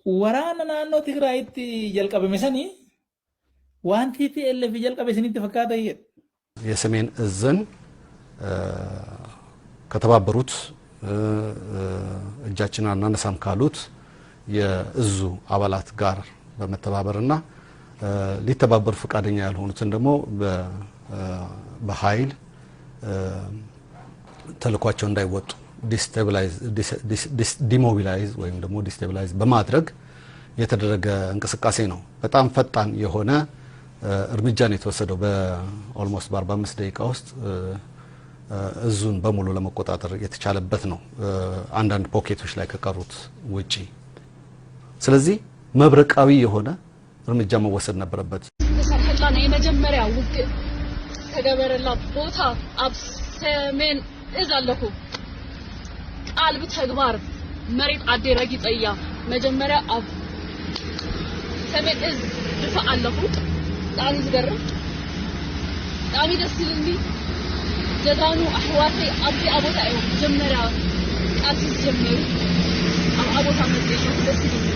waraana naannoo Tigraayitti jalqabame sanii wanti TPLF jalqabe sanitti fakkaata yet የሰሜን እዝን ከተባበሩት እጃችን አናነሳም ካሉት የእዙ አባላት ጋር በመተባበርና ሊተባበሩ ፈቃደኛ ያልሆኑትን ደግሞ በኃይል ተልኳቸው እንዳይወጡ ዲሞቢላይዝ ወይም ደግሞ ዲስቴብላይዝ በማድረግ የተደረገ እንቅስቃሴ ነው። በጣም ፈጣን የሆነ እርምጃ ነው የተወሰደው። በኦልሞስት በ45 ደቂቃ ውስጥ እዙን በሙሉ ለመቆጣጠር የተቻለበት ነው አንዳንድ ፖኬቶች ላይ ከቀሩት ውጪ። ስለዚህ መብረቃዊ የሆነ እርምጃ መወሰድ ነበረበት። ተሰርሐላና የመጀመሪያ ውግ ተገበረላ ቦታ አብሰሜን እዛለሁ ቃል በተግባር መሬት አደረጊ ጠያ መጀመሪያ አብ ሰሜን እዝ ድፋአለሁ ጣኒ ዝገርም ጣሚ ደስ ይልኒ ጀዛኑ አህዋቴ አብዲ አቦታ እዩ መጀመሪያ ቃል ሲጀምሩ አቦታ መጥተው ደስ ይልኒ